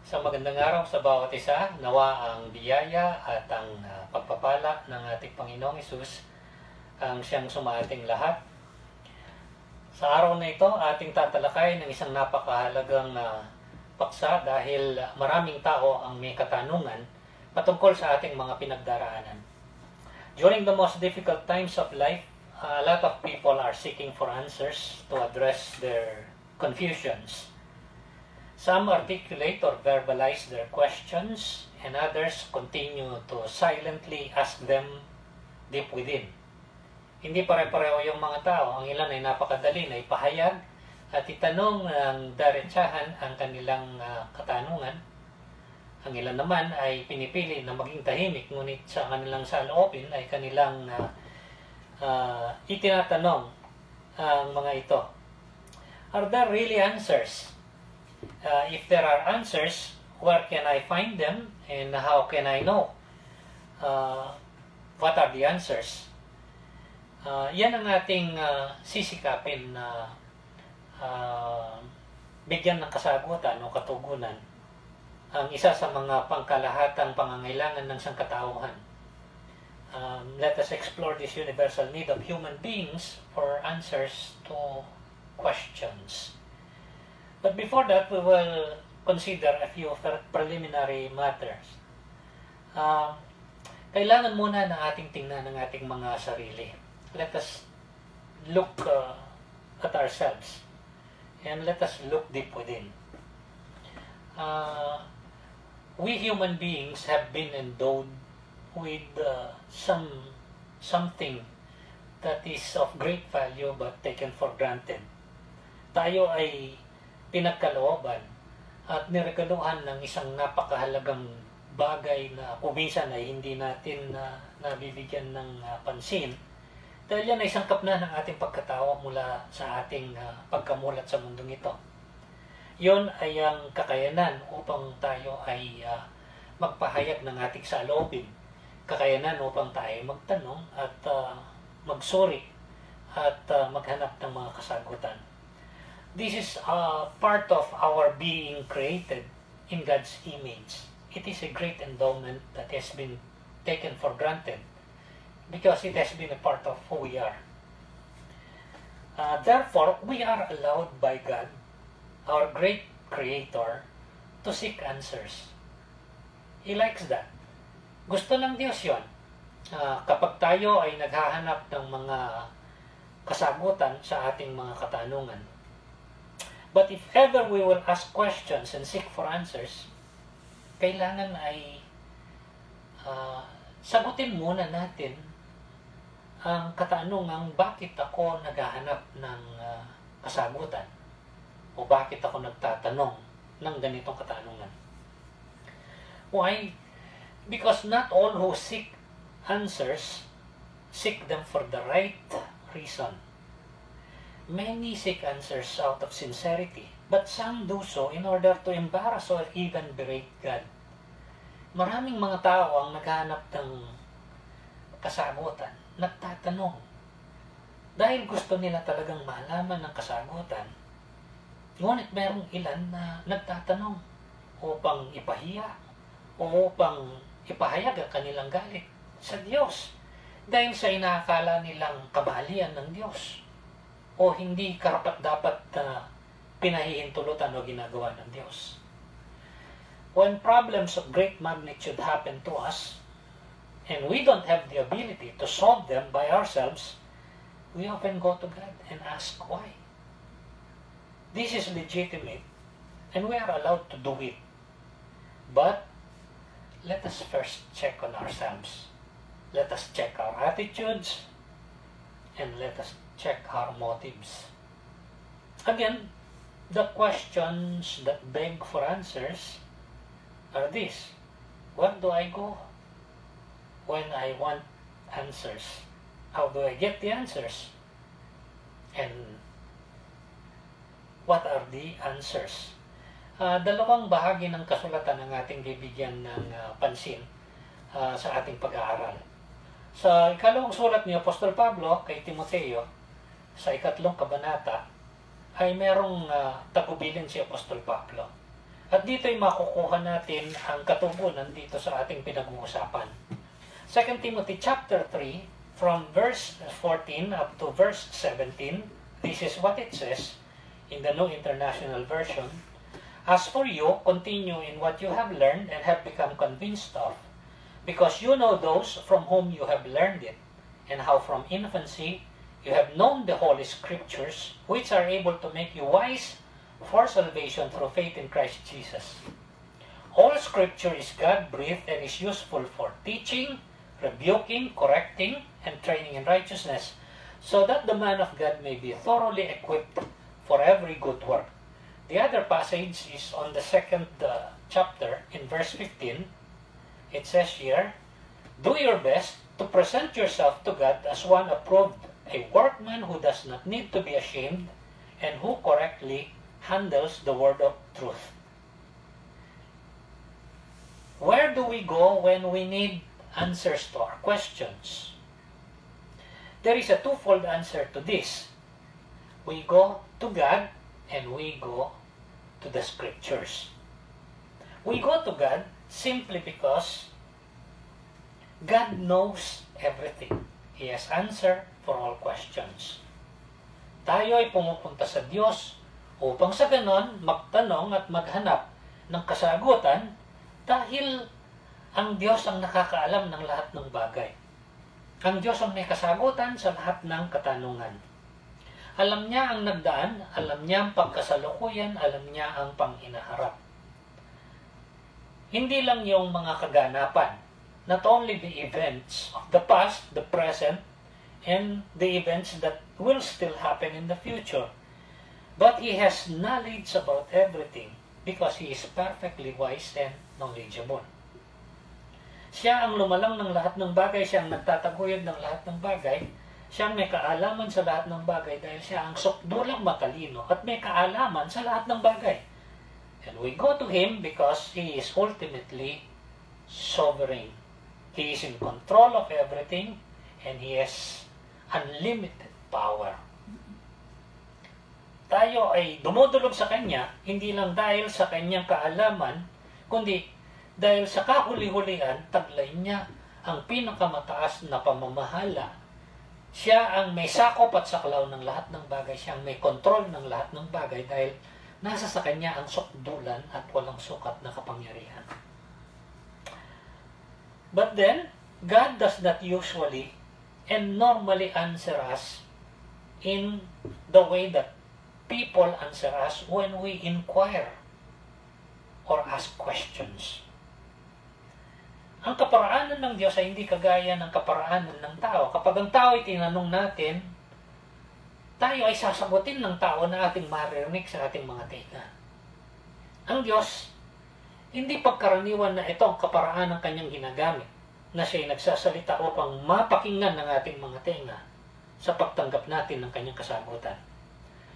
Sa magandang araw sa bawat isa, nawa ang biyaya at ang pagpapala ng ating Panginoong Hesus ang siyang sumaating lahat. Sa araw na ito, ating tatalakay ng isang napakahalagang paksa dahil maraming tao ang may katanungan patungkol sa ating mga pinagdaraanan. During the most difficult times of life, a lot of people are seeking for answers to address their confusions. Some articulate or verbalize their questions, and others continue to silently ask them deep within. Hindi pare-pareho yung mga tao. Ang ilan ay napakadali na ipahayag at itanong ng diretsahan ang kanilang katanungan. Ang ilan naman ay pinipili na maging tahimik, ngunit sa kanilang saloobin ay kanilang itinatanong ang mga ito. Are there really answers? If there are answers, where can I find them and how can I know what are the answers? Yan ang ating sisikapin na bigyan ng kasagutan o katugunan ang isa sa mga pangkalahatang pangangailangan ng sangkatauhan. Let us explore this universal need of human beings for answers to questions. But before that, we will consider a few preliminary matters. Kailangan muna na ating tingnan ang ating mga sarili. Let us look at ourselves and let us look deep within. We human beings have been endowed with something that is of great value but taken for granted. Tayo ay pinagkalooban at niregaluhan ng isang napakahalagang bagay na kuminsan ay hindi natin nabibigyan ng pansin dahil yan ay sangkap na ng ating pagkatao mula sa ating pagkamulat sa mundong ito. Yon ay ang kakayanan upang tayo ay magpahayag ng ating saloobin, kakayanan upang tayo magtanong at magsuri at maghanap ng mga kasagutan. This is part of our being created in God's image. It is a great endowment that has been taken for granted because it has been a part of who we are. Therefore, we are allowed by God, our great Creator, to seek answers. He likes that. Gusto ng Diyos yun. Kapag tayo ay naghahanap ng mga kasagutan sa ating mga katanungan. But if ever we will ask questions and seek for answers, kailangan ay sagutin muna natin ang katanungang bakit ako naghahanap ng kasagutan o bakit ako nagtatanong ng ganitong katanungan. Why? Because not all who seek answers seek them for the right reason. Many seek answers out of sincerity, but some do so in order to embarrass or even berate God. Maraming mga tao ang naghahanap ng kasagutan, nagtatanong. Dahil gusto nila talagang malaman ng kasagutan, ngunit mayroong ilan na nagtatanong upang ipahiya o upang ipahayag ang kanilang galit sa Diyos dahil sa inaakala nilang kamalian ng Diyos o hindi karapat-dapat pinahihintulutan o ginagawa ng Diyos. When problems of great magnitude happen to us and we don't have the ability to solve them by ourselves, we often go to God and ask why. This is legitimate and we are allowed to do it. But let us first check on ourselves. Let us check our attitudes and let us check our motives. Again, the questions that beg for answers are these. Where do I go when I want answers? How do I get the answers? And what are the answers? Dalawang bahagi ng kasulatan ang ating bibigyan ng pansin sa ating pag-aaral. Sa ikalawang sulat ni Apostol Pablo kay Timoteo, sa 3 kabanata, ay merong tagubilin si Apostol Pablo. At dito'y makukuha natin ang katugunan dito sa ating pinag-uusapan. 2 Timothy chapter 3, from verse 14 up to verse 17, this is what it says in the New International Version. As for you, continue in what you have learned and have become convinced of, because you know those from whom you have learned it, and how from infancy you have known the Holy Scriptures, which are able to make you wise for salvation through faith in Christ Jesus. All Scripture is God-breathed and is useful for teaching, rebuking, correcting, and training in righteousness, so that the man of God may be thoroughly equipped for every good work. The other passage is on the second chapter in verse 15. It says here, do your best to present yourself to God as one approved, a workman who does not need to be ashamed, and who correctly handles the word of truth. Where do we go when we need answers to our questions? There is a twofold answer to this. We go to God and we go to the Scriptures. We go to God simply because God knows everything. He has answer for all questions. Tayo ay pumupunta sa Diyos upang sa ganon magtanong at maghanap ng kasagutan dahil ang Diyos ang nakakaalam ng lahat ng bagay. Ang Diyos ang may kasagutan sa lahat ng katanungan. Alam niya ang nagdaan, alam niya ang pagkasalukuyan, alam niya ang panghinaharap. Hindi lang yung mga kaganapan, not only the events of the past, the present, and the events that will still happen in the future, but He has knowledge about everything because He is perfectly wise and knowledgeable. Siya ang lumalang ng lahat ng bagay, siya ang nagtataguyod ng lahat ng bagay, siya ang may kaalaman sa lahat ng bagay dahil siya ang sukdulang matalino at may kaalaman sa lahat ng bagay. And we go to Him because He is ultimately sovereign. He is in control of everything and He has unlimited power. Tayo ay dumudulog sa Kanya, hindi lang dahil sa Kanyang kaalaman, kundi dahil sa kahuli-hulihan, taglay niya ang pinakamataas na pamamahala. Siya ang may sakop at saklaw ng lahat ng bagay. Siya ang may kontrol ng lahat ng bagay dahil nasa sa Kanya ang sukdulan at walang sukat na kapangyarihan. But then, God does not usually and normally answer us in the way that people answer us when we inquire or ask questions. Ang kaparaanan ng Diyos ay hindi kagaya ng kaparaanan ng tao. Kapag ang tao ay tinanong natin, tayo ay sasagutin ng tao na ating maririnig sa ating mga tenga. Ang Diyos, hindi pagkaraniwan na ito ang kaparaan ng Kanyang ginagamit, na siya'y nagsasalita upang mapakinggan ng ating mga tenga sa pagtanggap natin ng Kanyang kasagutan.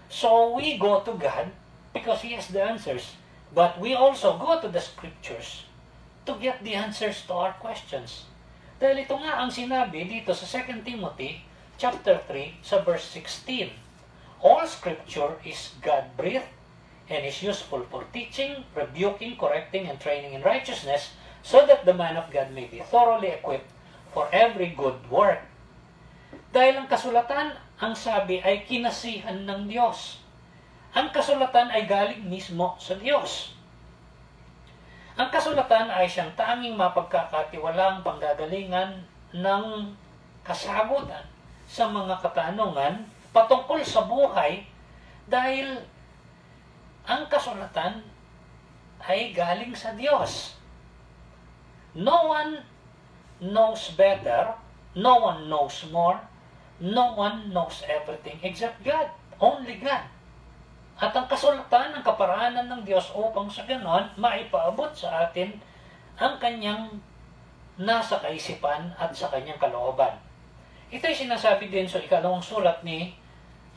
So we go to God because He has the answers, but we also go to the Scriptures to get the answers to our questions. Dahil ito nga ang sinabi dito sa 2 Timothy chapter 3 sa verse 16. All Scripture is God-breathed and is useful for teaching, rebuking, correcting, and training in righteousness, so that the man of God may be thoroughly equipped for every good work. Dahil ang kasulatan, ang sabi ay kinasihan ng Diyos. Ang kasulatan ay galing mismo sa Diyos. Ang kasulatan ay siyang tanging mapagkakatiwalang panggagalingan ng kasagutan sa mga katanungan patungkol sa buhay dahil ang kasulatan ay galing sa Diyos. No one knows better, no one knows more, no one knows everything except God. Only God. At ang kasulatan, ang kaparaanan ng Diyos upang sa ganon, maipaabot sa atin ang Kanyang nasa kaisipan at sa Kanyang kalooban. Ito'y sinasabi din sa ikalawang sulat ni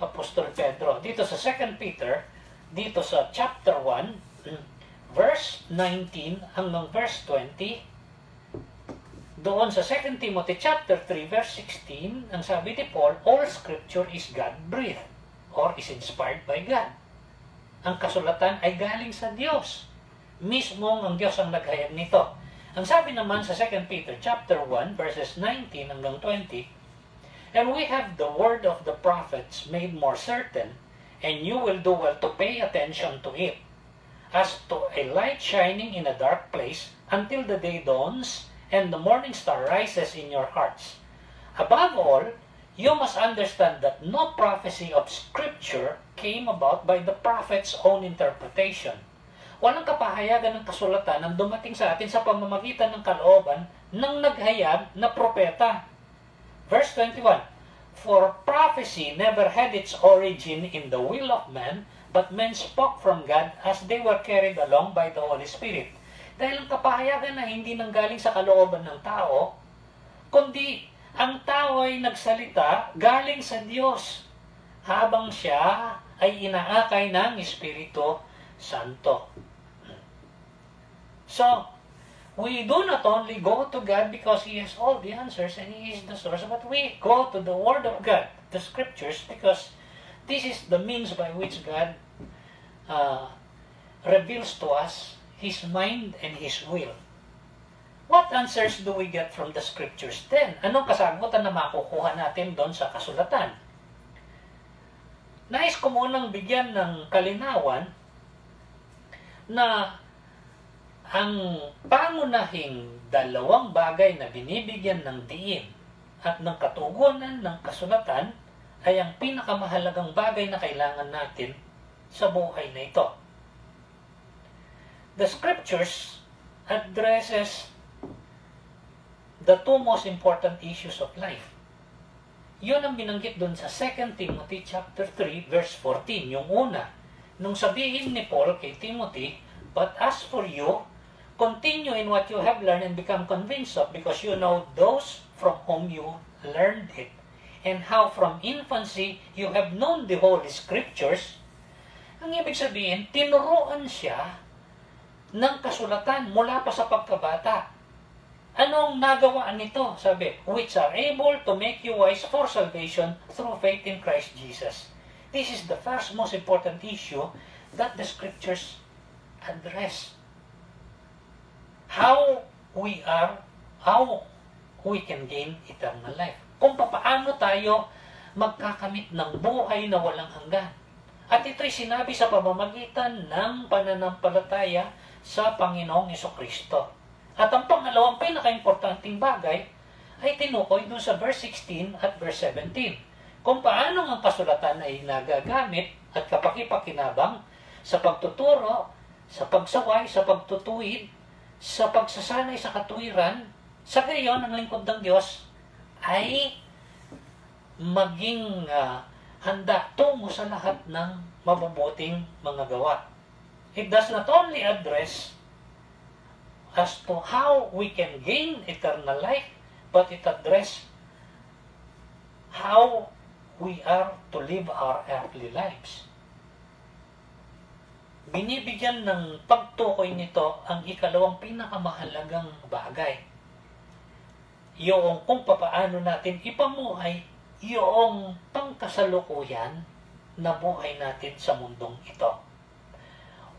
Apostol Pedro. Dito sa 2 Peter, dito sa chapter 1, verse 19 hanggang verse 20, doon sa 2 Timothy chapter 3, verse 16, ang sabi ni Paul, all Scripture is God-breathed or is inspired by God. Ang kasulatan ay galing sa Diyos. Mismong ang Diyos ang naghayag nito. Ang sabi naman sa 2 Peter chapter 1 verses 19 hanggang 20, "And we have the word of the prophets made more certain, and you will do well to pay attention to it, as to a light shining in a dark place until the day dawns and the morning star rises in your hearts. Above all, you must understand that no prophecy of Scripture came about by the prophet's own interpretation." Walang kapahayagan ng kasulatan ang dumating sa atin sa pamamagitan ng kalooban ng naghayag na propeta. Verse 21, "For prophecy never had its origin in the will of man, but men spoke from God as they were carried along by the Holy Spirit." Dahil ang kapahayagan na hindi nanggaling sa kalooban ng tao, kundi ang tao ay nagsalita galing sa Diyos habang siya ay inaakay ng Espiritu Santo. So, we do not only go to God because He has all the answers and He is the source, but we go to the Word of God, the Scriptures, because this is the means by which God reveals to us His mind and His will. What answers do we get from the Scriptures then? Anong kasagutan na makukuha natin doon sa kasulatan? Nais ko munang bigyan ng kalinawan na ang pangunahing dalawang bagay na binibigyan ng diin at ng katugunan ng kasulatan ay ang pinakamahalagang bagay na kailangan natin sa buhay na ito. The Scriptures addresses the two most important issues of life. Yun ang binanggit dun sa 2 Timothy chapter 3 verse 14, yung una. Nung sabihin ni Paul kay Timothy, "But as for you, continue in what you have learned and become convinced of, because you know those from whom you learned it, and how from infancy you have known the Holy Scriptures." Ang ibig sabihin, tinuruan siya ng kasulatan mula pa sa pagkabata. Anong nagawaan nito? Sabi, "which are able to make you wise for salvation through faith in Christ Jesus." This is the first most important issue that the Scriptures address. How we can gain eternal life. Kung paano tayo magkakamit ng buhay na walang hanggan. At ito'y sinabi sa pamamagitan ng pananampalataya sa Panginoong Jesucristo. At ang pangalawang pinaka-importanting bagay ay tinukoy dun sa verse 16 at verse 17. Kung paano ang kasulatan ay nagagamit at kapakipakinabang sa pagtuturo, sa pagsaway, sa pagtutuwid, sa pagsasanay sa katuwiran, sa gayon ang lingkod ng Diyos ay maging handa tungo sa lahat ng mabubuting mga gawa. It does not only address as to how we can gain eternal life, but it addresses how we are to live our earthly lives. Binibigyan ng pagtukoy nito ang ikalawang pinakamahalagang bagay. Yung kung papaano natin ipamuhay yung pangkasalukuyan na buhay natin sa mundong ito.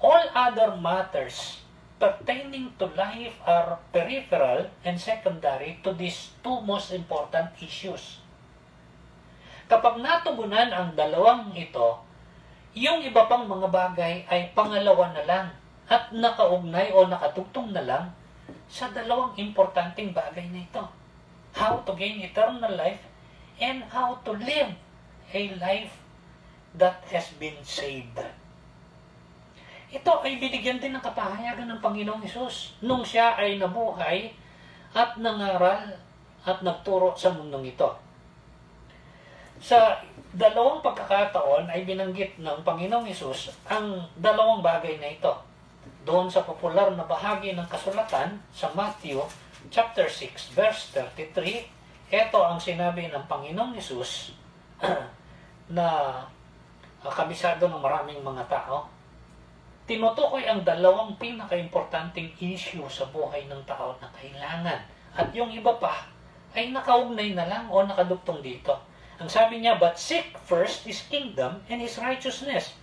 All other matters pertaining to life are peripheral and secondary to these two most important issues. Kapag natugunan ang dalawang ito, yung iba pang mga bagay ay pangalawa na lang at nakaugnay o nakatugtong na lang sa dalawang importanteng bagay na ito. How to gain eternal life and how to live a life that has been saved. Ito ay binigyan din ng kapahayagan ng Panginoong Hesus nung siya ay nabuhay at nangaral at nagturo sa mundong ito. Sa dalawang pagkakataon ay binanggit ng Panginoong Hesus ang dalawang bagay na ito. Doon sa popular na bahagi ng kasulatan sa Matthew chapter 6 verse 33, ito ang sinabi ng Panginoong Hesus na kabisado ng maraming mga tao. Tinutukoy ang dalawang pinaka-importanting issue sa buhay ng tao na kailangan. At yung iba pa ay nakaugnay na lang o nakadugtong dito. Ang sabi niya, "But seek first His kingdom and His righteousness,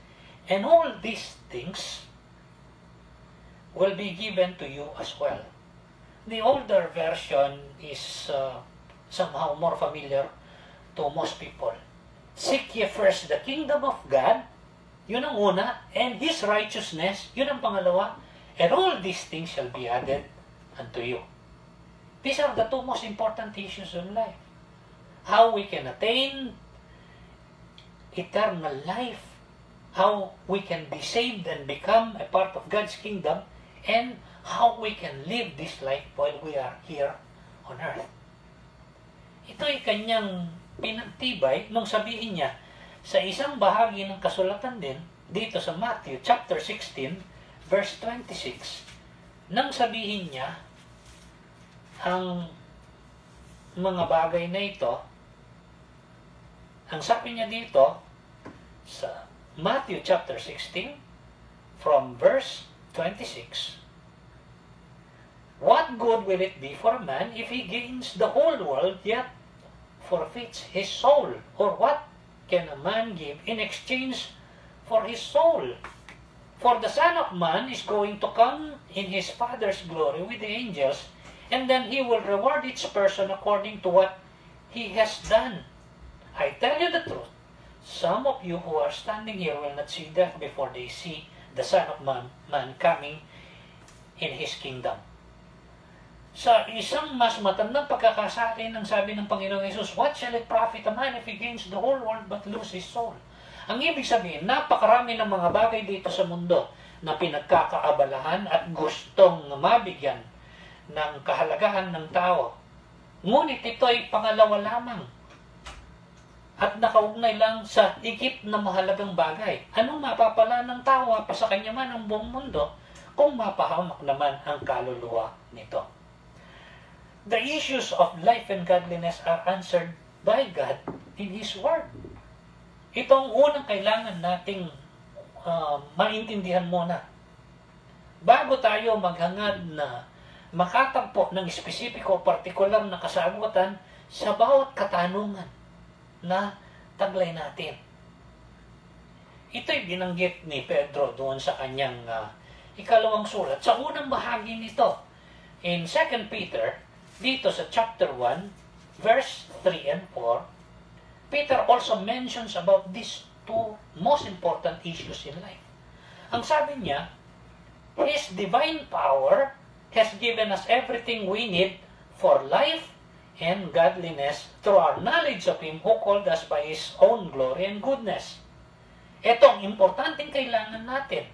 and all these things will be given to you as well. The older version is somehow more familiar to most people. Seek ye first the kingdom of God, yun ang una, and His righteousness, yun ang pangalawa, and all these things shall be added unto you. These are the two most important issues in life. How we can attain eternal life, how we can be saved and become a part of God's kingdom, and how we can live this life while we are here on earth. Ito ay kanyang pinagtibay nung sabihin niya sa isang bahagi ng kasulatan din dito sa Matthew chapter 16 verse 26 nang sabihin niya ang mga bagay na ito. Ang sabi niya dito sa Matthew chapter 16 from verse 26, what good will it be for a man if he gains the whole world yet forfeits his soul? Or what can a man give in exchange for his soul? For the Son of Man is going to come in his Father's glory with the angels, and then he will reward each person according to what he has done. I tell you the truth, some of you who are standing here will not see death before they see the Son of Man coming in His kingdom. Sa isang mas matandang pagkakasali ng sabi ng Panginoong Yesus, what shall it profit a man if he gains the whole world but lose his soul? Ang ibig sabihin, napakarami ng mga bagay dito sa mundo na pinagkakaabalahan at gustong mabigyan ng kahalagahan ng tao. Ngunit ito ay pangalawa lamang at nakaugnay lang sa higit na mahalagang bagay. Anong mapapala ng tao pa sa kanya man ang buong mundo kung mapahamak naman ang kaluluwa nito? The issues of life and godliness are answered by God in His Word. Ito ang unang kailangan nating maintindihan muna. Bago tayo maghangad na makatagpo ng espesipiko o partikular na kasagutan sa bawat katanungan na taglay natin. Ito'y binanggit ni Pedro doon sa kanyang ikalawang sulat. Sa unang bahagi nito, in 2 Peter, dito sa chapter 1, verse 3 and 4, Peter also mentions about these two most important issues in life. Ang sabi niya, His divine power has given us everything we need for life and godliness through our knowledge of Him who called us by His own glory and goodness. Ito ang importanteng kailangan natin.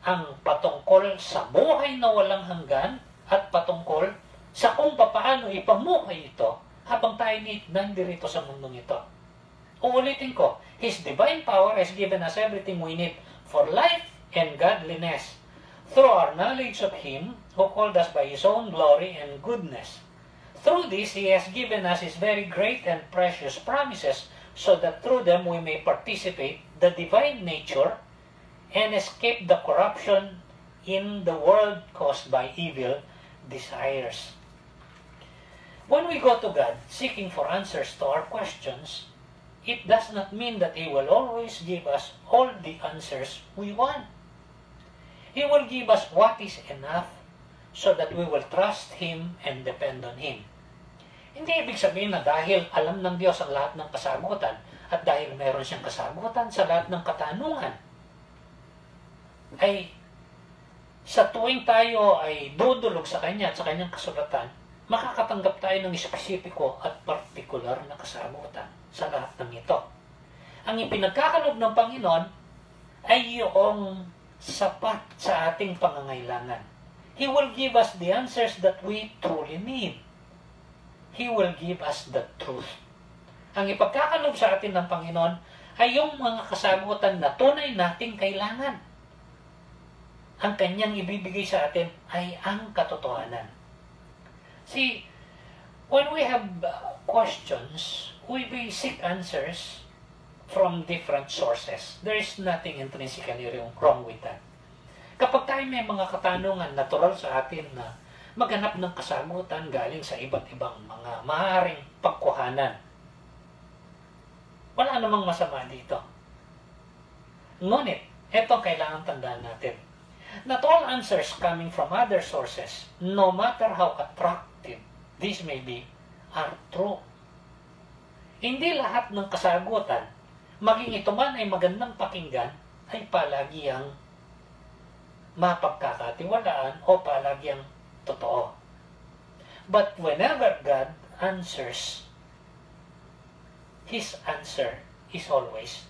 Ang patungkol sa buhay na walang hanggan at patungkol sa kung paano ipamuhay ito habang tayo nandirito sa mundong ito. Uulitin ko, His divine power has given us everything we need for life and godliness through our knowledge of Him who called us by His own glory and goodness. Through this, He has given us His very great and precious promises so that through them we may participate the divine nature and escape the corruption in the world caused by evil desires. When we go to God seeking for answers to our questions, it does not mean that He will always give us all the answers we want. He will give us what is enough so that we will trust Him and depend on Him. Hindi ibig sabihin na dahil alam ng Diyos ang lahat ng kasagutan at dahil meron siyang kasagutan sa lahat ng katanungan, ay sa tuwing tayo ay dudulog sa Kanya at sa Kanyang kasulatan, makakatanggap tayo ng espesipiko at partikular na kasagutan sa lahat ng ito. Ang ipinagkakalob ng Panginoon ay yung sapat sa ating pangangailangan. He will give us the answers that we truly need. He will give us the truth. Ang ipagkakalob sa atin ng Panginoon ay yung mga kasagutan na tunay nating kailangan. Ang Kanyang ibibigay sa atin ay ang katotohanan. See, when we have questions, we seek answers from different sources. There is nothing intrinsically wrong with that. Kapag tayo may mga katanungan, natural sa atin na maghanap ng kasagutan galing sa iba't ibang mga maaaring pagkuhanan. Wala namang masama dito. Ngunit, ito kailangan tandaan natin. Not all answers coming from other sources, no matter how attractive these may be, are true. Hindi lahat ng kasagutan, maging ito man ay magandang pakinggan, ay palagi ang mapagkakatiwalaan o palagi ang totoo. But whenever God answers, His answer is always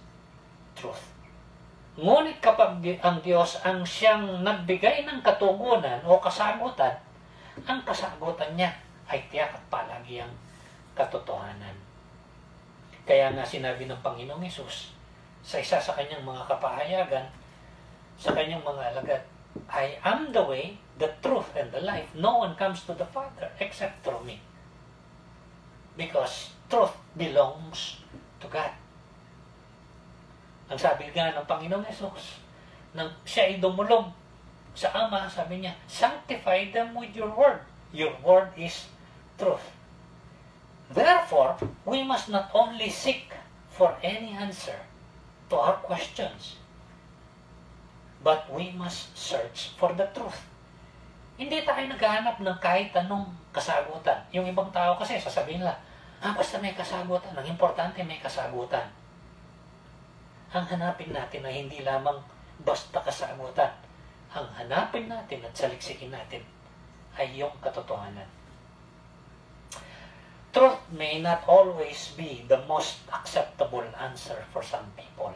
truth. Ngunit kapag ang Diyos ang siyang nagbigay ng katugunan o kasagutan, ang kasagutan niya ay tiyak at palagi ang katotohanan. Kaya nga sinabi ng Panginoong Hesus sa isa sa kanyang mga kapahayagan, sa kanyang mga alagad, I am the way, the truth, and the life. No one comes to the Father except through me. Because truth belongs to God. Ang sabi nga ng Panginoong Hesus, nang siya ay dumulog sa Ama, sabi niya, sanctify them with your word. Your word is truth. Therefore, we must not only seek for any answer to our questions, but we must search for the truth. Hindi tayo naghahanap ng kahit anong kasagutan. Yung ibang tao kasi sasabihin nila, basta may kasagutan. Ang importante may kasagutan. Ang hanapin natin ay hindi lamang basta kasagutan. Ang hanapin natin at saliksikin natin ay yung katotohanan. Truth may not always be the most acceptable answer for some people.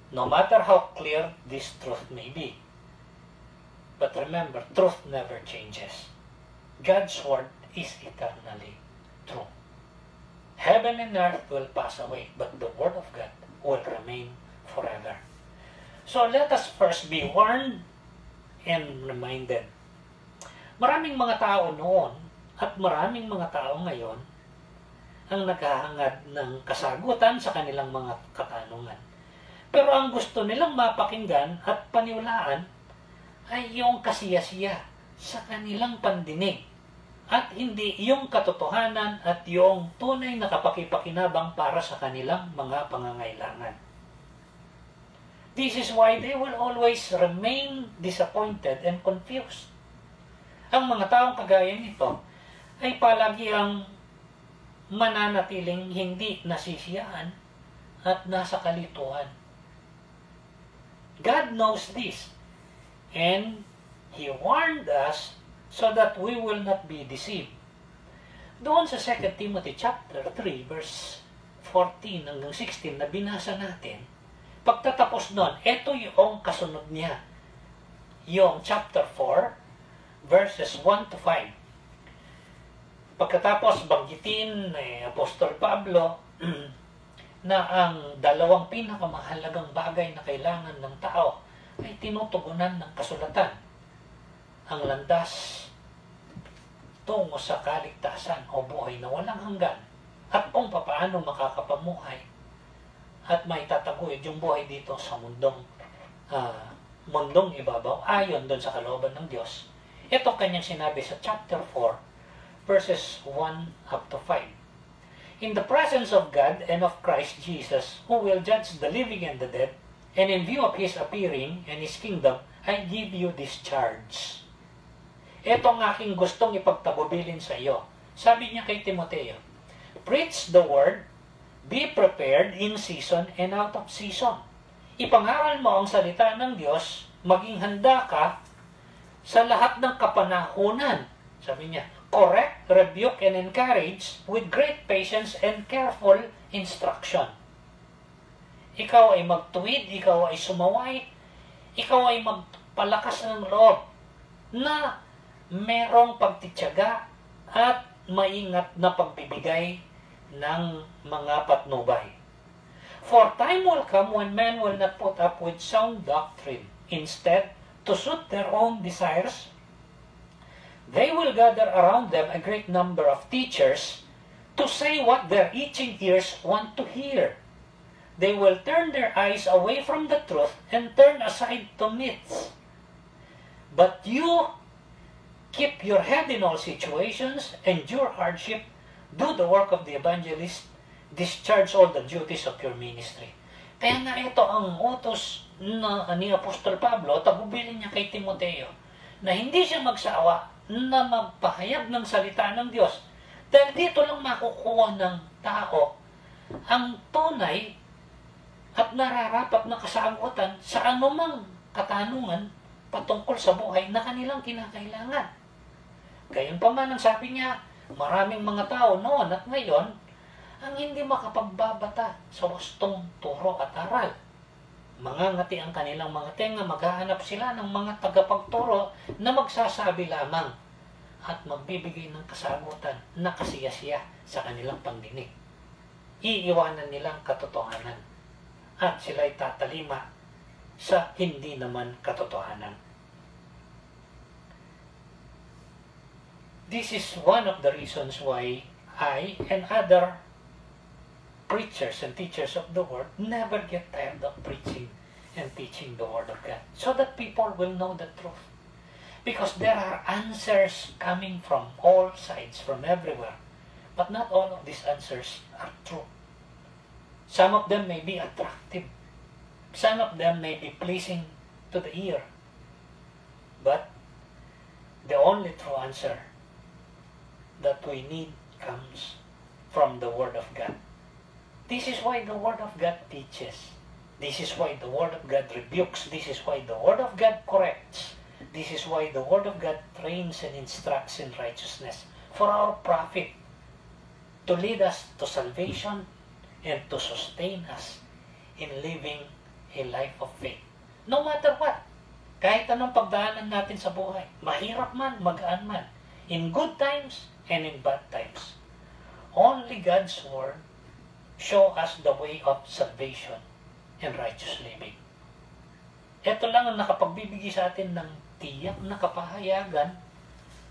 No matter how clear this truth may be. But remember, truth never changes. God's word is eternally true. Heaven and earth will pass away, but the word of God will remain forever. So let us first be warned and reminded. Maraming mga tao noon at maraming mga tao ngayon ang naghahangad ng kasagutan sa kanilang mga katanungan. Pero ang gusto nilang mapakinggan at paniwalaan ay yung kasiyasiya sa kanilang pandinig at hindi yung katotohanan at yung tunay na kapakipakinabang para sa kanilang mga pangangailangan. This is why they will always remain disappointed and confused. Ang mga taong kagaya nito ay palagi ang mananatiling hindi nasisiyahan at nasa kalituhan. God knows this, and He warned us so that we will not be deceived. Doon sa 2 Timothy chapter 3 verse 14 hanggang 16 na binasa natin, pagtatapos nun, ito yung kasunod niya. Yung chapter 4 verses 1 to 5. Pagkatapos banggitin ni Apostol Pablo na ang dalawang pinakamahalagang bagay na kailangan ng tao ay tinutugunan ng kasulatan. Ang landas tungo sa kaligtasan o buhay na walang hanggan at kung paano makakapamuhay at may tataguyod yung buhay dito sa mundong ibabaw ayon doon sa kalooban ng Diyos. Ito kanyang sinabi sa chapter 4 verses 1 up to 5. In the presence of God and of Christ Jesus, who will judge the living and the dead, and in view of His appearing and His kingdom, I give you this charge. Ito ang aking gustong ipagtagubilin sa iyo. Sabi niya kay Timoteo, preach the word, be prepared in season and out of season. Ipangaral mo ang salita ng Diyos, maging handa ka sa lahat ng kapanahunan. Sabi niya, correct, rebuke, and encourage with great patience and careful instruction. Ikaw ay magtuwid, ikaw ay sumaway, ikaw ay magpalakas ng loob na merong pagtityaga at maingat na pagbibigay ng mga patnubay. For time will come when men will not put up with sound doctrine. Instead, to suit their own desires, they will gather around them a great number of teachers to say what their itching ears want to hear. They will turn their eyes away from the truth and turn aside to myths. But you keep your head in all situations, endure hardship, do the work of the evangelist, discharge all the duties of your ministry. Kaya nga ito ang utos na ni Apostol Pablo, tagubilin niya kay Timoteo na hindi siya magsawa na magpahayag ng salita ng Diyos. Dahil dito lang makukuha ng tao ang tunay at nararapat na kasagutan sa anumang katanungan patungkol sa buhay na kanilang kinakailangan. Gayunpaman ang sabi niya, maraming mga tao noon at ngayon ang hindi makapagbabata sa wastong turo at aral. Mangangati ang kanilang mga tenga, maghahanap sila ng mga tagapagturo na magsasabi lamang at magbibigay ng kasagutan na kasiyasiya sa kanilang pandinig. Iiwanan nilang katotohanan at sila'y tatalima sa hindi naman katotohanan. This is one of the reasons why I and other preachers and teachers of the word never get tired of preaching and teaching the word of God, so that people will know the truth. Because there are answers coming from all sides, from everywhere. But not all of these answers are true. Some of them may be attractive. Some of them may be pleasing to the ear. But the only true answer that we need comes from the Word of God. This is why the Word of God teaches. This is why the Word of God rebukes. This is why the Word of God corrects. This is why the Word of God trains and instructs in righteousness for our profit, to lead us to salvation and to sustain us in living a life of faith. No matter what, kahit anong pagdaanan natin sa buhay, mahirap man, magaan man, in good times and in bad times, only God's Word show us the way of salvation and righteous living. Ito lang ang nakapagbibigay sa atin ng tiyak na kapahayagan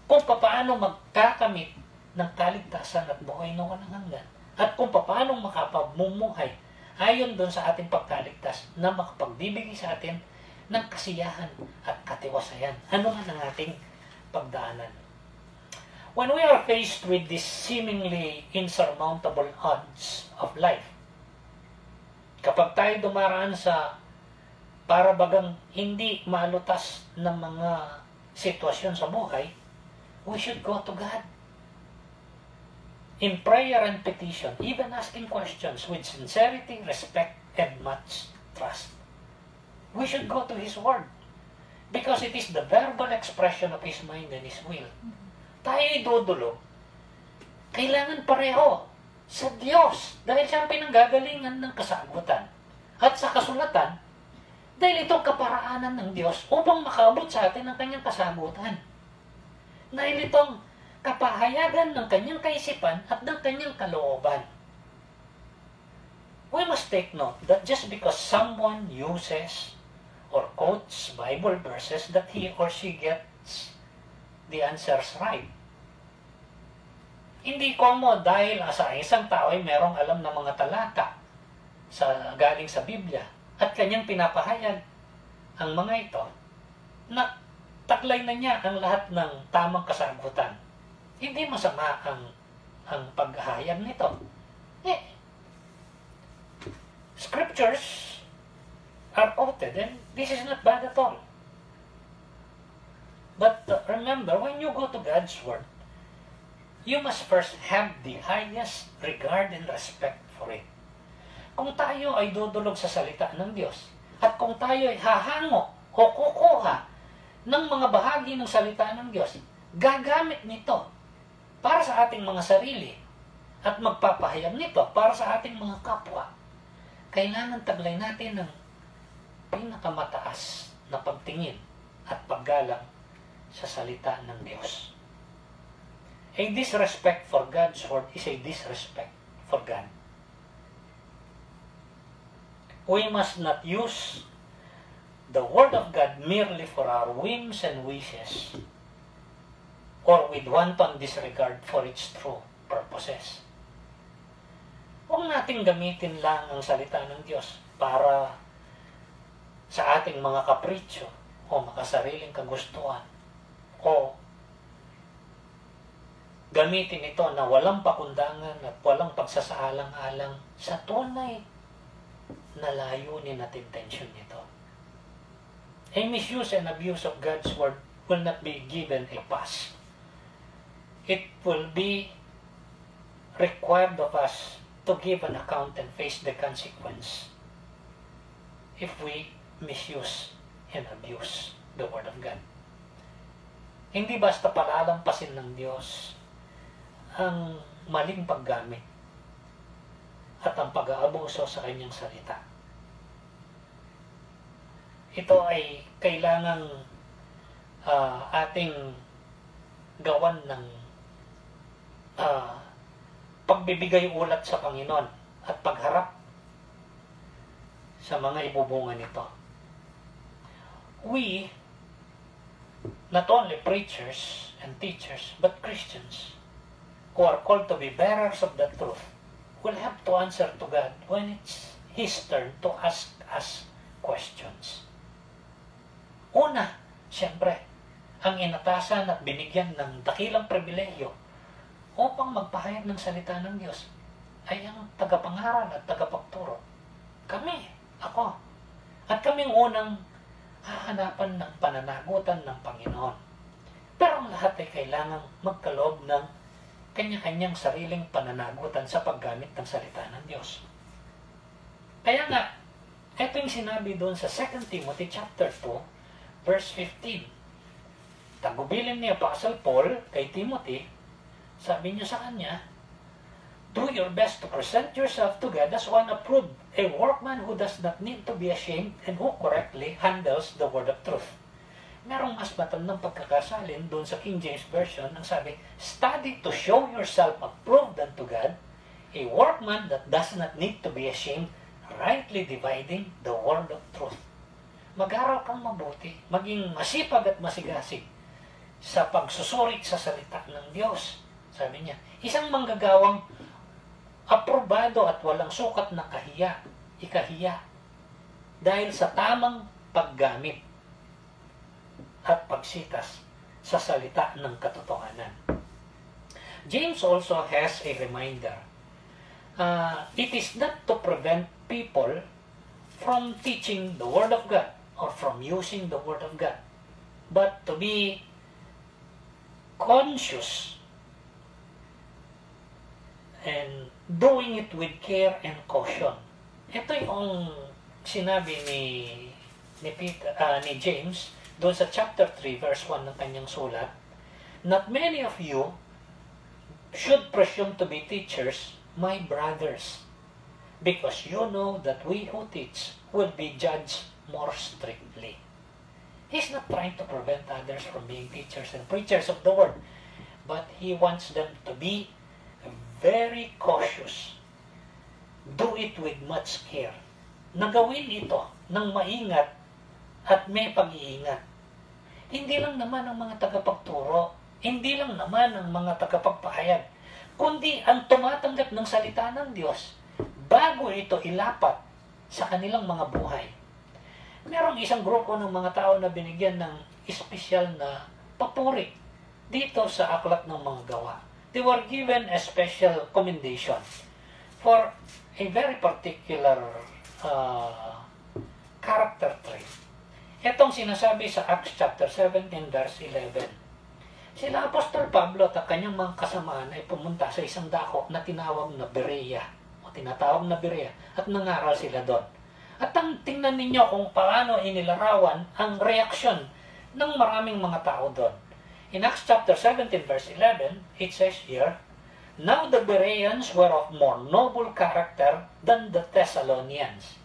kung paano magkakamit ng kaligtasan at buhay na walang hanggan, at kung paano makapamumuhay ayon doon sa ating pagkaligtas na makapagbibigay sa atin ng kasiyahan at katiwasayan, ano man ang ating pagdaanan. When we are faced with these seemingly insurmountable odds of life, kapag tayo dumaraan sa para bagang hindi malutas ng mga sitwasyon sa buhay, we should go to God in prayer and petition, even asking questions with sincerity, respect, and much trust. We should go to His Word because it is the verbal expression of His mind and His will. Tayo idudulog, kailangan pareho sa Diyos dahil siya ang pinanggagalingan ng kasagutan. At sa kasulatan, dahil itong kaparaanan ng Diyos upang makaabot sa atin ang kanyang kasagutan. Dahil itong kapahayagan ng kanyang kaisipan at ng kanyang kalooban. We must take note that just because someone uses or quotes Bible verses that he or she gets the answers right. Hindi komo dahil sa isang tao ay merong alam na mga talata galing sa Biblia at kanyang pinapahayag ang mga ito na taglay na niya ang lahat ng tamang kasagutan. Hindi masama ang paghahayag nito. Scriptures are quoted and this is not bad at all. But remember, when you go to God's Word, you must first have the highest regard and respect for it. Kung tayo ay dudulog sa salita ng Diyos, at kung tayo ay hahango o kukuha ng mga bahagi ng salita ng Diyos, gagamit nito para sa ating mga sarili at magpapahayag nito para sa ating mga kapwa, kailangan taglay natin ng pinakamataas na pagtingin at paggalang sa salita ng Diyos. A disrespect for God's Word is a disrespect for God. We must not use the Word of God merely for our whims and wishes or with wanton disregard for its true purposes. Huwag nating gamitin lang ang salita ng Diyos para sa ating mga kapritsyo o makasariling kagustuhan, o gamitin ito na walang pakundangan at walang pagsasaalang-alang sa tunay na layunin at intensyon nito. a misuse and abuse of God's word will not be given a pass. It will be required of us to give an account and face the consequence if we misuse and abuse the word of God. Hindi basta palalampasin ng Diyos ang maling paggamit at ang pag-aabuso sa kanyang salita. Ito ay kailangang ating gawan ng pagbibigay ulat sa Panginoon at pagharap sa mga ibubunga nito. We, not only preachers and teachers, but Christians who are called to be bearers of the truth, will have to answer to God when it's His turn to ask us questions. Una, siyempre, ang inatasan at binigyan ng dakilang pribilehyo upang magpahayag ng salita ng Diyos ay ang tagapangaral at tagapagturo. Kami, ako, at kaming unang hahanapan ng pananagutan ng Panginoon. Pero ang lahat ay kailangang magkaloob ng kanya-kanyang sariling pananagutan sa paggamit ng salita ng Diyos. Kaya nga, ito yung sinabi doon sa 2 Timothy chapter 2, verse 15. Tagubilin ni Apostle Paul kay Timothy, sabi niya sa kanya, do your best to present yourself to God as one approved, a workman who does not need to be ashamed and who correctly handles the word of truth. Merong mas matandang pagkakasalin doon sa King James Version ang sabi, study to show yourself approved unto God, a workman that does not need to be ashamed, rightly dividing the word of truth. Mag-aral kang mabuti, maging masipag at masigasig sa pagsusuri sa salita ng Diyos. Sabi niya, isang manggagawang aprobado at walang sukat na ikahiya dahil sa tamang paggamit at pagsitas sa salita ng katotohanan. James also has a reminder. It is not to prevent people from teaching the Word of God or from using the Word of God, but to be conscious and doing it with care and caution. Ito yung sinabi ni James doon sa chapter 3 verse 1 ng kanyang sulat. Not many of you should presume to be teachers, my brothers, because you know that we who teach will be judged more strictly. He's not trying to prevent others from being teachers and preachers of the word, but he wants them to be very cautious. Do it with much care. Nagawin ito ng maingat at may pag-iingat. Hindi lang naman ang mga tagapagturo, hindi lang naman ang mga tagapagpahayag, kundi ang tumatanggap ng salita ng Diyos bago ito ilapat sa kanilang mga buhay. Merong isang grupo ng mga tao na binigyan ng espesyal na papuri dito sa aklat ng mga gawa. They were given a special commendation for a very particular character trait. Itong sinasabi sa Acts chapter 17 verse 11. Sila Apostol Pablo at ang kanyang mga kasamaan ay pumunta sa isang dako na tinawag na Berea o tinatawag na Berea at nangaral sila doon. At tingnan ninyo kung paano inilarawan ang reaksyon ng maraming mga tao doon. In Acts chapter 17 verse 11, it says here, now the Bereans were of more noble character than the Thessalonians.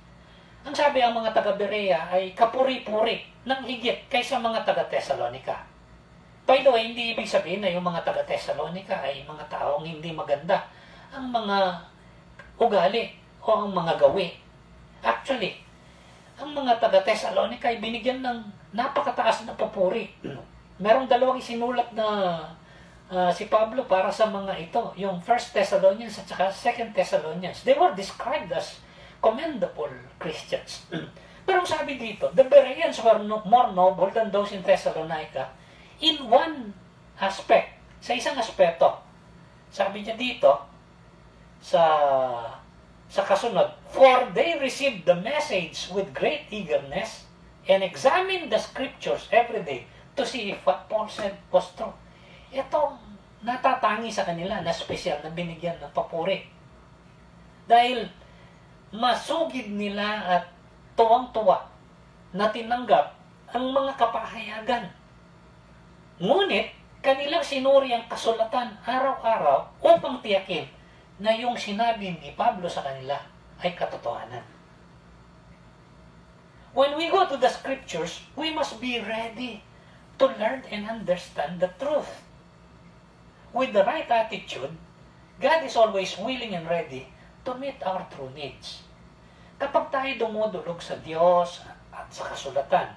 Ang sabi ang mga taga-Berea ay kapuri-puri ng higit kaysa mga taga-Thessalonica. By the way, hindi ibig sabihin na yung mga taga-Thessalonica ay mga taong hindi maganda ang mga ugali o ang mga gawi. Actually, ang mga taga-Thessalonica ay binigyan ng napakataas na papuri. Merong dalawang isinulat na si Pablo para sa mga ito, yung 1 Thessalonians at saka 2 Thessalonians. They were described as commendable Christians. Pero sabi dito, the Bereans were more noble than those in Thessalonica in one aspect, sa isang aspeto. Sabi niya dito, sa kasunod, for they received the message with great eagerness and examine the scriptures every day to see if what Paul said was true. Ito, natatangi sa kanila na special na binigyan ng papuri. Dahil masugid nila at tuwang-tuwa na tinanggap ang mga kapahayagan. Ngunit, kanilang sinuri ang kasulatan araw-araw upang tiyakin na yung sinabi ni Pablo sa kanila ay katotohanan. When we go to the scriptures, we must be ready to learn and understand the truth. With the right attitude, God is always willing and ready to meet our true needs. Kapag tayo dumudulog sa Diyos at sa kasulatan,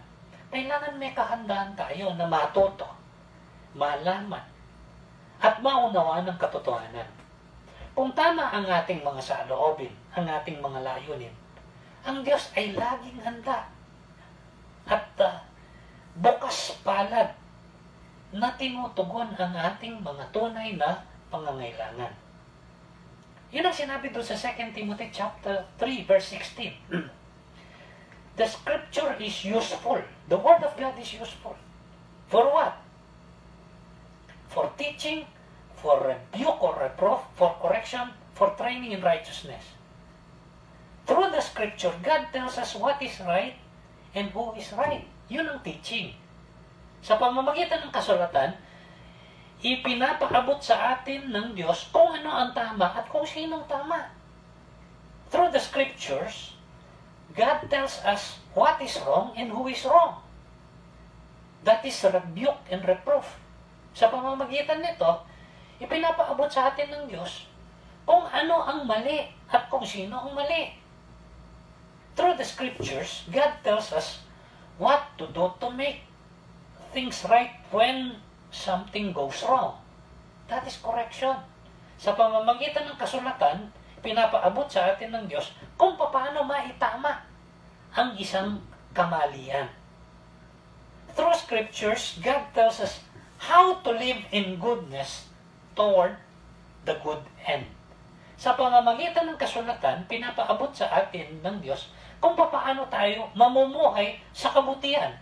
kailangan may kahandaan tayo na matuto, malaman, at maunawaan ng katotohanan. Kung tama ang ating mga saloobin, ang ating mga layunin, ang Diyos ay laging handa at bukas palad na tinutugon ang ating mga tunay na pangangailangan. Yun ang sinabi doon sa 2 Timothy chapter 3 verse 16. The scripture is useful. The word of God is useful. For what? For teaching, for rebuke or reproof, for correction, for training in righteousness. Through the scripture, God tells us what is right and who is right. Yun ang teaching. Sa pamamagitan ng kasulatan, ipinapaabot sa atin ng Diyos kung ano ang tama at kung sinong tama. Through the scriptures, God tells us what is wrong and who is wrong. That is rebuke and reproof. Sa pamamagitan nito, ipinapaabot sa atin ng Diyos kung ano ang mali at kung sino ang mali. Through the scriptures, God tells us what to do to make things right when something goes wrong. That is correction. Sa pamamagitan ng kasulatan, pinapaabot sa atin ng Diyos kung paano maitama ang isang kamalian. Through scriptures, God tells us how to live in goodness toward the good end. Sa pamamagitan ng kasulatan, pinapaabot sa atin ng Diyos kung paano tayo mamumuhay sa kabutihan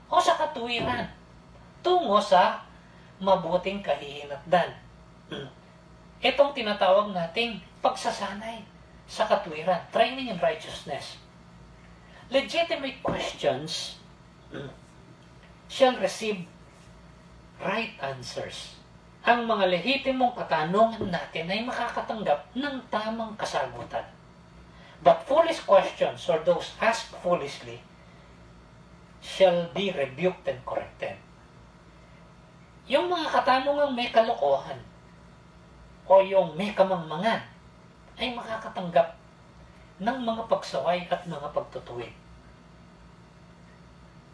o sa katuwiran tungo sa mabuting kahihinatnan. Itong tinatawag nating pagsasanay sa katwiran, training in righteousness. Legitimate questions shall receive right answers. Ang mga lehitimong katanungan natin ay makakatanggap ng tamang kasagutan. But foolish questions, or those asked foolishly, shall be rebuked and corrected. Yung mga katanungang may kalokohan o yung may kamangmangan ay makakatanggap ng mga pagsaway at mga pagtutuwid.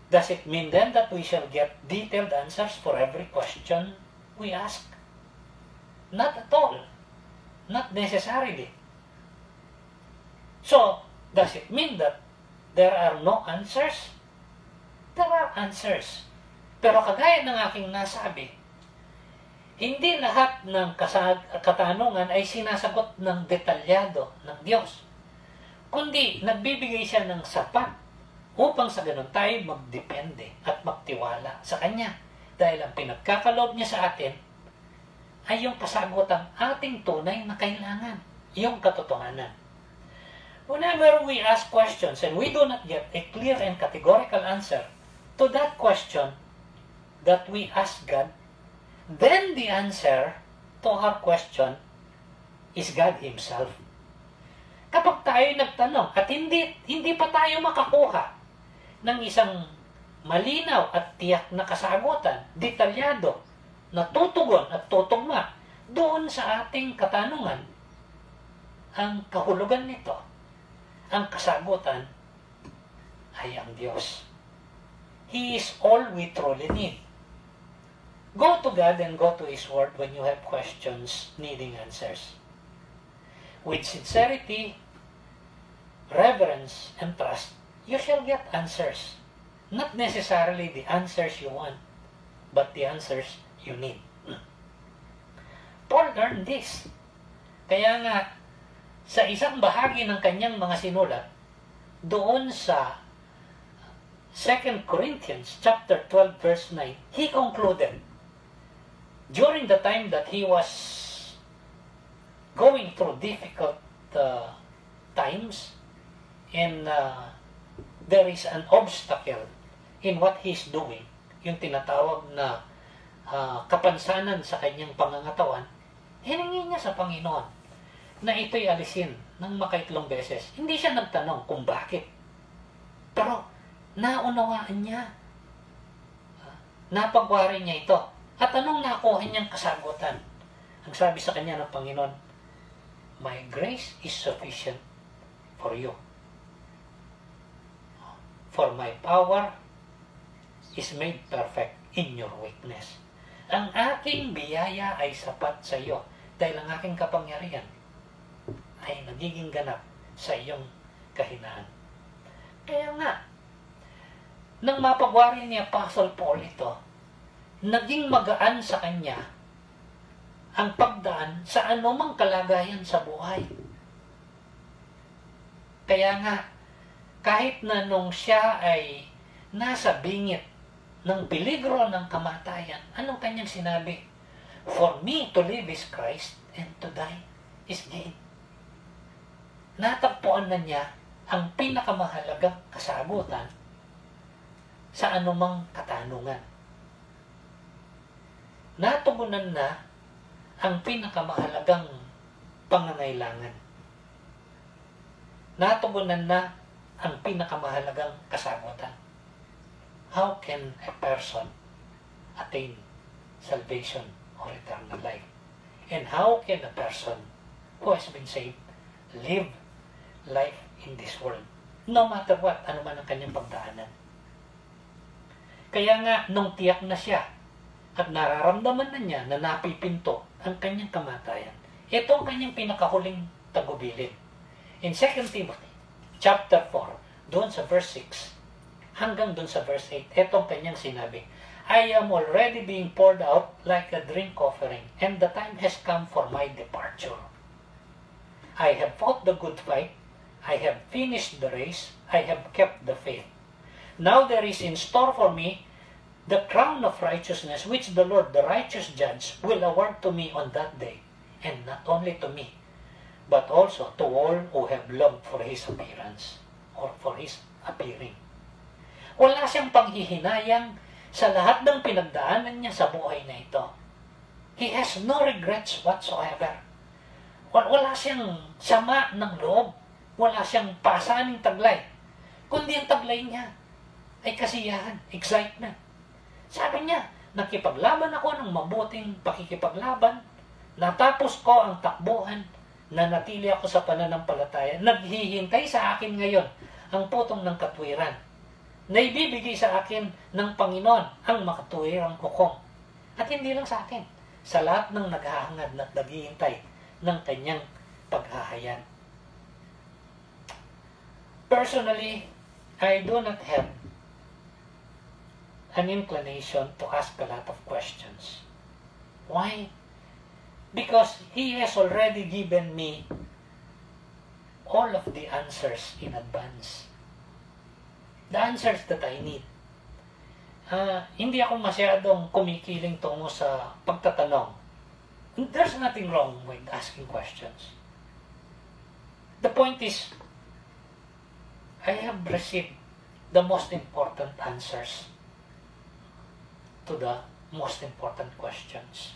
Does it mean then that we shall get detailed answers for every question we ask? Not at all. Not necessarily. So, does it mean that there are no answers? There are answers. Pero kagaya ng aking nasabi, hindi lahat ng katanungan ay sinasagot ng detalyado ng Diyos. Kundi nagbibigay siya ng sapat upang sa ganun tayo magdepende at magtiwala sa Kanya. Dahil ang pinagkakaloob niya sa atin ay yung kasagutang ating tunay na kailangan, yung katotohanan. Whenever we ask questions and we do not get a clear and categorical answer to that question that we ask God, then the answer to our question is God Himself. Kapag tayo nagtanong at hindi pa tayo makakuha ng isang malinaw at tiyak na kasagutan, detalyado, na tutugon at tutugma doon sa ating katanungan, ang kahulugan nito, ang kasagutan, ay ang Diyos. He is all we truly need. Go to God and go to His Word when you have questions needing answers. With sincerity, reverence, and trust, you shall get answers. Not necessarily the answers you want, but the answers you need. Paul learned this. Kaya nga, sa isang bahagi ng kanyang mga sinulat, doon sa 2 Corinthians chapter 12 verse 9, he concluded, during the time that he was going through difficult times, and there is an obstacle in what he's doing, yung tinatawag na kapansanan sa kanyang pangangatawan, hiningi niya sa Panginoon na ito'y alisin ng makaitlong beses. Hindi siya nagtanong kung bakit. Pero, naunawaan niya. Napagwari niya ito. At anong nakuha niyang kasagutan? Ang sabi sa kanya ng Panginoon, my grace is sufficient for you. For my power is made perfect in your weakness. Ang aking biyaya ay sapat sa iyo dahil ang aking kapangyarihan ay nagiging ganap sa iyong kahinaan. Kaya nga, nang mapagwari ni Apostle Paul ito, naging magaan sa kanya ang pagdaan sa anumang kalagayan sa buhay. Kaya nga, kahit na nung siya ay nasa bingit ng peligro ng kamatayan, anong kanyang sinabi? For me to live is Christ and to die is gain. Natagpuan na niya ang pinakamahalagang kasagutan sa anumang katanungan. Natugunan na ang pinakamahalagang pangangailangan. Natugunan na ang pinakamahalagang kasagutan. How can a person attain salvation or eternal life? And how can a person who has been saved live life in this world? No matter what, ano man ang kanyang pagdaanan. Kaya nga, nung tiyak na siya at nararamdaman na niya na napipinto ang kanyang kamatayan, ito ang kanyang pinakahuling tagubilin. In 2 Timothy chapter 4, doon sa verse 6, hanggang doon sa verse 8, ito ang kanyang sinabi, I am already being poured out like a drink offering, and the time has come for my departure. I have fought the good fight, I have finished the race, I have kept the faith. Now there is in store for me the crown of righteousness, which the Lord, the righteous judge, will award to me on that day, and not only to me, but also to all who have longed for His appearance, or for His appearing. Wala siyang panghihinayang sa lahat ng pinagdaanan niya sa buhay na ito. He has no regrets whatsoever. Wala siyang sama ng loob. Wala siyang pasaning taglay. Kundi ang taglay niya ay kasiyahan, excitement. Sabi niya, nakipaglaban ako ng mabuting pakikipaglaban, natapos ko ang takbuhan, nanatili ako sa pananampalataya, naghihintay sa akin ngayon ang putong ng katwiran, na ibibigay sa akin ng Panginoon ang makatuwirang hukom. At hindi lang sa akin, sa lahat ng naghahangad at naghihintay ng kanyang paghahayag. Personally, I do not have an inclination to ask a lot of questions. Why? Because He has already given me all of the answers in advance. The answers that I need. Hindi ako masyadong kumikiling tungo sa pagtatanong. There's nothing wrong with asking questions. The point is, I have received the most important answers to the most important questions.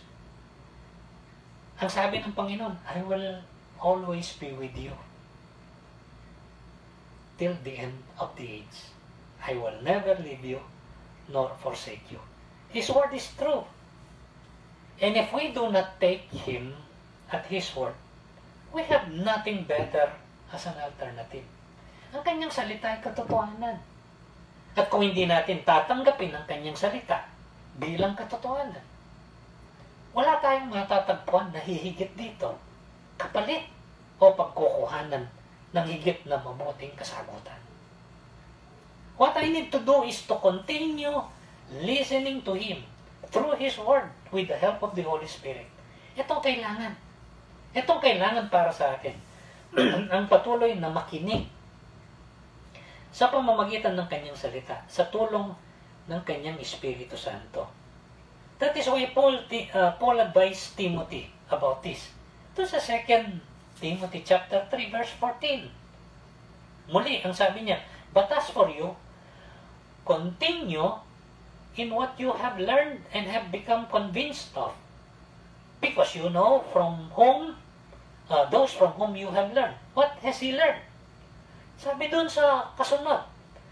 Ang sabi ng Panginoon, I will always be with you till the end of the age. I will never leave you nor forsake you. His word is true. And if we do not take Him at His word, we have nothing better as an alternative. Ang kanyang salita ay katotohanan. At kung hindi natin tatanggapin ang kanyang salita bilang katotohanan, wala tayong matatagpuan na hihigit dito, kapalit o pagkukuhanan ng higit na mabuting kasagutan. What I need to do is to continue listening to Him through His Word with the help of the Holy Spirit. Itong kailangan. Itong kailangan para sa atin. Ang patuloy na makinig sa pamamagitan ng kanyang salita, sa tulong ng kanyang Espiritu Santo. That is why Paul advised Timothy about this. Ito sa 2 Timothy chapter 3 verse 14. Muli, ang sabi niya, but as for you, continue in what you have learned and have become convinced of, because you know from whom, those from whom you have learned. What has he learned? Sabi dun sa kasunod,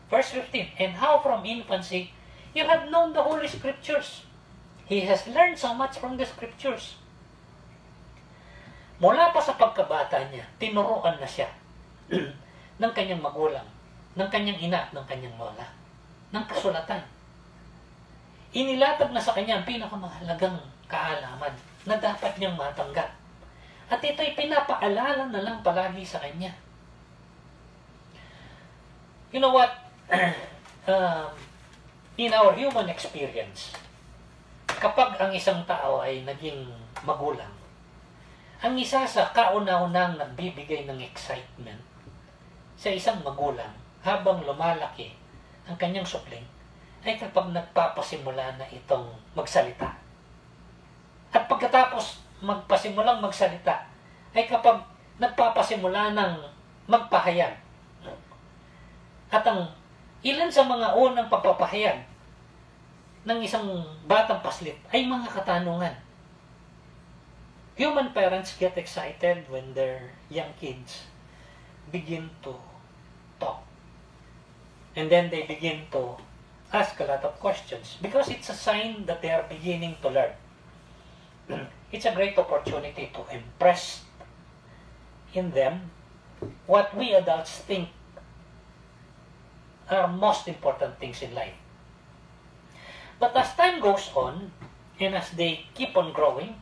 verse 15, and how from infancy you have known the Holy Scriptures. He has learned so much from the Scriptures. Mula pa sa pagkabata niya, tinuruan na siya ng kanyang magulang, ng kanyang ina, ng kanyang lola, ng kasulatan. Inilatag na sa kanya ang pinakamahalagang kaalaman na dapat niyang matanggap. At ito'y pinapaalala na lang palagi sa kanya. You know what? In our human experience, kapag ang isang tao ay naging magulang, ang isa sa kauna-unang nagbibigay ng excitement sa isang magulang habang lumalaki ang kanyang supling ay kapag nagpapasimula na itong magsalita. At pagkatapos magpasimulang magsalita ay kapag nagpapasimula ng magpahayag. At ang ilan sa mga unang pagpapahayag ng isang batang paslit ay mga katanungan. Human parents get excited when their young kids begin to talk. And then they begin to ask a lot of questions because it's a sign that they are beginning to learn. It's a great opportunity to impress in them what we adults think are most important things in life. But as time goes on, and as they keep on growing,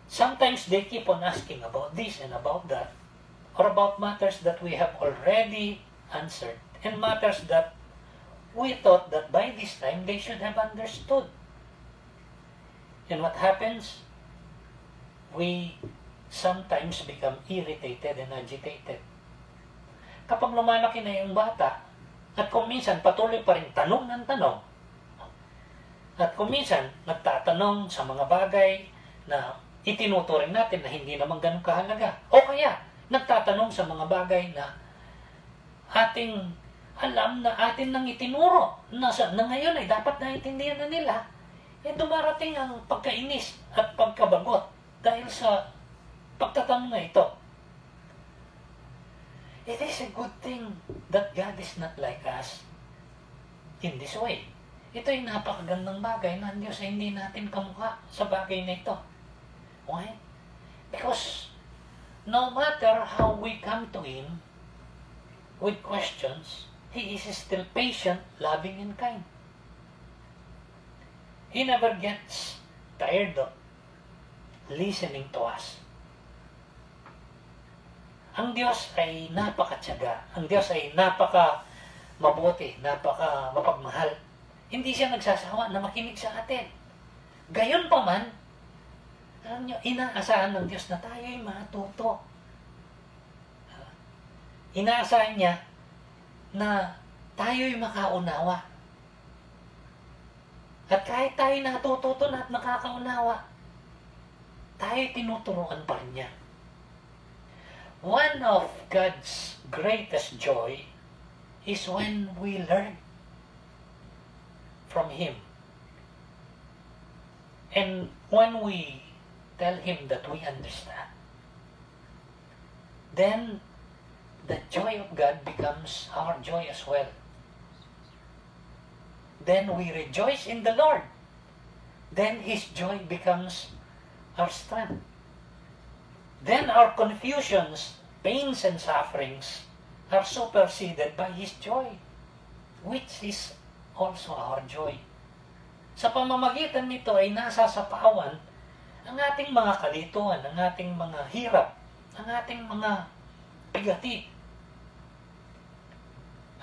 sometimes they keep on asking about this and about that, or about matters that we have already answered, and matters that we thought that by this time they should have understood. And what happens? We sometimes become irritated and agitated. Kapag lumalaki na yung bata, at kung minsan patuloy pa rin tanong ng tanong, at kung minsan nagtatanong sa mga bagay na itinuturing natin na hindi naman ganun kahalaga, o kaya nagtatanong sa mga bagay na ating alam na atin nang itinuro na ngayon ay dapat naintindihan na nila, dumarating ang pagkainis at pagkabagot dahil sa pagtatanong na ito. It is a good thing that God is not like us in this way. Ito ay napakagandang bagay na Diyos ay hindi natin kamukha sa bagay na ito. Why? Because no matter how we come to Him with questions, He is still patient, loving, and kind. He never gets tired of listening to us. Ang Diyos ay napakatyaga. Ang Diyos ay napaka-mabuti, napaka-mapagmahal. Hindi siya nagsasawa na makinig sa atin. Gayon pa man, alam nyo, inaasahan ng Diyos na tayo ay matuto. Inaasahan niya na tayo ay makaunawa. At kahit tayo natututo na at nakakaunawa, tayo tinuturuan pa rin niya. One of God's greatest joy is when we learn from Him. And when we tell Him that we understand, then the joy of God becomes our joy as well. Then we rejoice in the Lord. Then His joy becomes our strength. Then our confusions, pains, and sufferings are superseded by His joy, which is also our joy. Sa pamamagitan nito ay nasasapawan ang ating mga kalituan, ang ating mga hirap, ang ating mga bigati.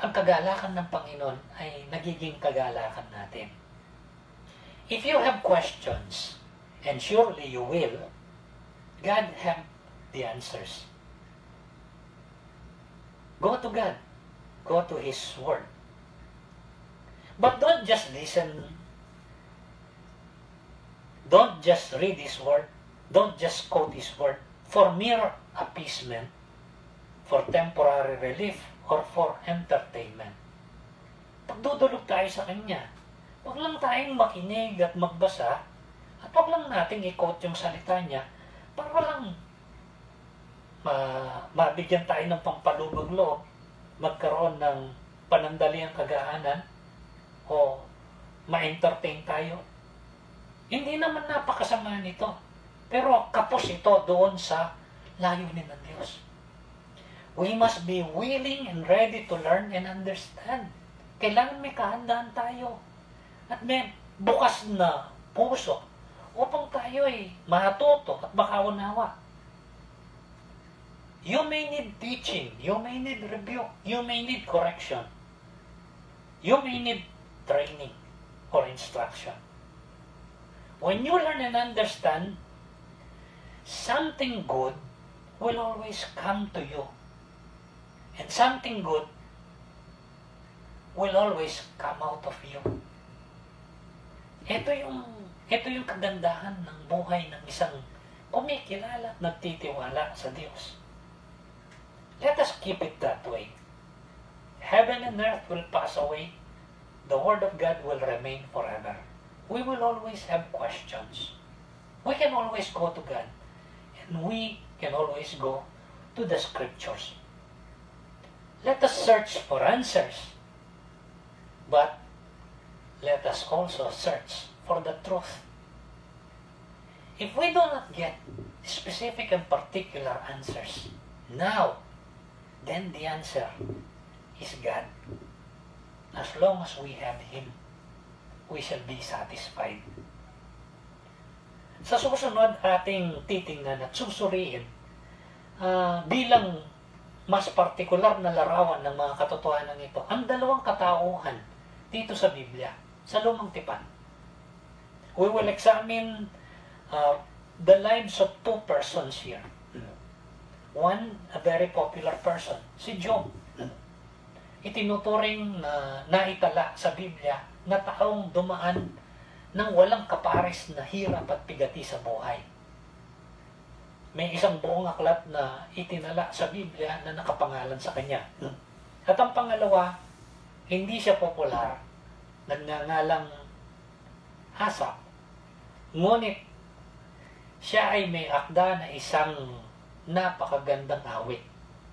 Ang kagalakan ng Panginoon ay nagiging kagalakan natin. If you have questions, and surely you will, God have the answers. Go to God. Go to His Word. But don't just listen. Don't just read His Word. Don't just quote His Word for mere appeasement, for temporary relief, or for entertainment. Pagdudulog tayo sa Kanya, huwag lang tayong makinig at magbasa, at huwag lang nating i-quote yung salita niya para lang mabigyan tayo ng pampalubag loob, magkaroon ng panandaliang kagaanan, o ma-entertain tayo. Hindi naman napakasama nito. Pero kapos ito doon sa layunin ng Diyos. We must be willing and ready to learn and understand. Kailangan may kahandaan tayo. At may bukas na puso upang tayo ay matuto at makaunawa. You may need teaching. You may need rebuke. You may need correction. You may need training or instruction. When you learn and understand, something good will always come to you. And something good will always come out of you. Ito yung kagandahan ng buhay ng isang kumikilala at nagtitiwala sa Diyos. Let us keep it that way. Heaven and earth will pass away. The Word of God will remain forever. We will always have questions. We can always go to God. And we can always go to the Scriptures. Let us search for answers. But let us also search for the truth. If we do not get specific and particular answers now, then the answer is God. As long as we have Him, we shall be satisfied. Sa susunod ating titingnan at susuriin bilang mas partikular na larawan ng mga katotohanan ito, ang dalawang katauhan dito sa Biblia, sa Lumang Tipan. We will examine the lives of two persons here. One, a very popular person, si Job. Itinuturing na naitala sa Biblia na taong dumaan ng walang kapares na hirap at pigati sa buhay. May isang buong aklat na itinala sa Biblia na nakapangalan sa kanya. At ang pangalawa, hindi siya popular, nagngangalang Asaph. Ngunit siya ay may akda na isang napakagandang awit,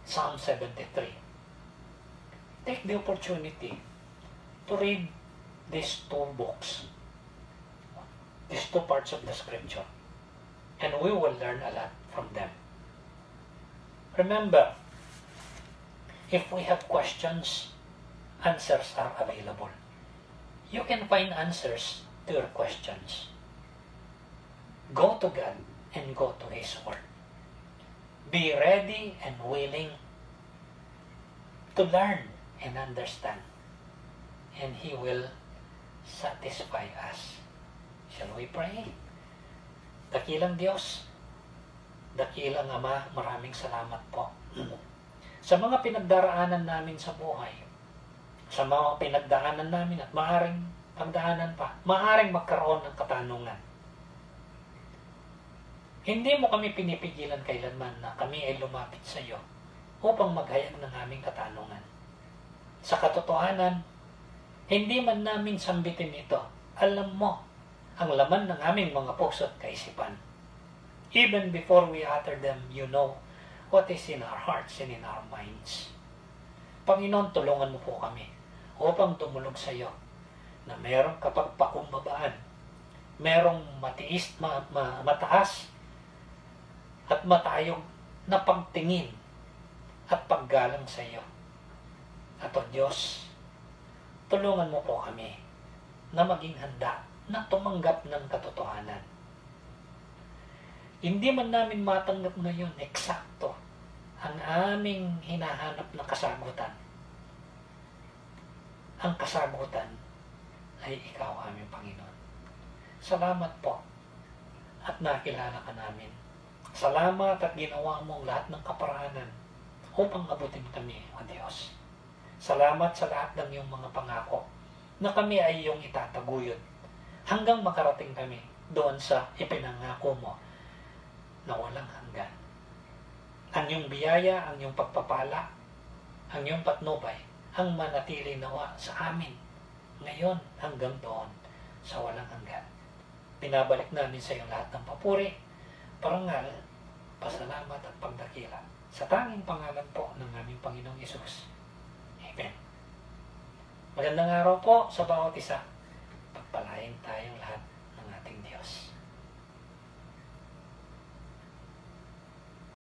Psalm 73. Take the opportunity to read these two books, these two parts of the Scripture, and we will learn a lot from them. Remember, if we have questions, answers are available. You can find answers to your questions. Go to God and go to His Word. Be ready and willing to learn and understand, and He will satisfy us. Shall we pray? Dakilang Diyos, dakilang Ama, maraming salamat po sa mga pinagdaraanan namin sa buhay, sa mga pinagdaanan namin at maaring pagdaanan pa, maaring magkaroon ng katanungan. Hindi mo kami pinipigilan kailanman na kami ay lumapit sa iyo upang maghayag ng aming katanungan. Sa katotohanan, hindi man namin sambitin ito, alam mo ang laman ng aming mga puso at kaisipan. Even before we utter them, you know what is in our hearts and in our minds. Panginoon, tulungan mo po kami upang tumulog sa iyo na merong kapagpakumbabaan, merong mataas at matayog na pagtingin at paggalang sa iyo. At o Diyos, tulungan mo po kami na maging handa na tumanggap ng katotohanan. Hindi man namin matanggap ngayon eksakto ang aming hinahanap na kasagutan. Ang kasagutan ay Ikaw, aming Panginoon. Salamat po at nakilala ka namin. Salamat at ginawa mo ang lahat ng kaparanan upang abutin kami, O Diyos. Salamat sa lahat ng iyong mga pangako na kami ay iyong itataguyod hanggang makarating kami doon sa ipinangako mo na walang hanggan. Ang iyong biyaya, ang iyong pagpapala, ang iyong patnubay, ang manatili nawa sa amin ngayon hanggang doon sa walang hanggan. Pinabalik namin sa iyo lahat ng papuri, parangal, pasalamat at pagdakila sa tanging pangalan po ng aming Panginoong Hesus. Amen. Magandang araw po sa bawat isa. Pagpalain tayong lahat.